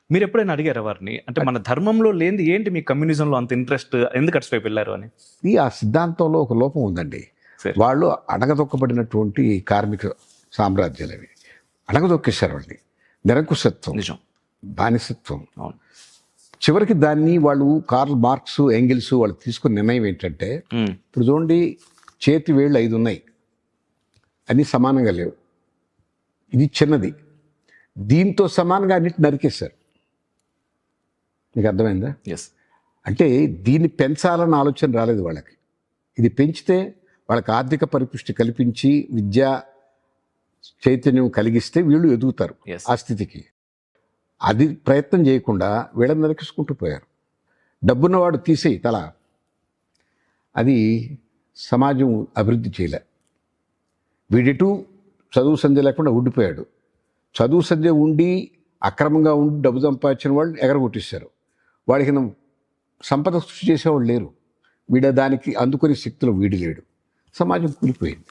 మీరు ఎప్పుడైనా అడిగారా వారిని? అంటే మన ధర్మంలో లేనిది ఏంటి మీ కమ్యూనిజంలో అంత ఇంట్రెస్ట్ ఎందుకు అటువైపు వెళ్ళారు అని? ఆ సిద్ధాంతంలో ఒక లోపం ఉందండి. సరే. వాళ్ళు అడగదొక్కబడినటువంటి కార్మిక సామ్రాజ్యాలు అవి అడగదొక్కేశారు వాళ్ళని. నిరంకుశత్వం, నిజం. బానిసత్వం. అవును. చివరికి దాన్ని వాళ్ళు కార్ల్ మార్క్స్, ఎంగిల్స్ వాళ్ళు తీసుకున్న నిర్ణయం ఏంటంటే, ఇప్పుడు చూడండి, చేతి వేళ్ళు 5 ఉన్నాయి, అన్నీ సమానంగా లేవు, ఇది చిన్నది, దీంతో సమానంగా అన్నిటి నరికేశారు. మీకు అర్థమైందా? ఎస్. అంటే దీన్ని పెంచాలన్న ఆలోచన రాలేదు వాళ్ళకి. ఇది పెంచితే వాళ్ళకి ఆర్థిక పరిపుష్టి కల్పించి విద్యా చైతన్యం కలిగిస్తే వీళ్ళు ఎదుగుతారు ఆ స్థితికి. అది ప్రయత్నం చేయకుండా వీళ్ళని నరికేసుకుంటూ పోయారు. డబ్బున్నవాడు తీసేయి తల, అది సమాజం అభివృద్ధి చేయలే. వీడిటు చదువు సంధ్య లేకుండా ఉండిపోయాడు. చదువు సంధ్య ఉండి అక్రమంగా ఉండి డబ్బు సంపాదించిన వాళ్ళు ఎగరగొట్టేశారు. వాడికి సంపద సృష్టి చేసేవాళ్ళు లేరు. వీడ దానికి అందుకునే శక్తులు వీడి లేడు. సమాజం కూలిపోయింది.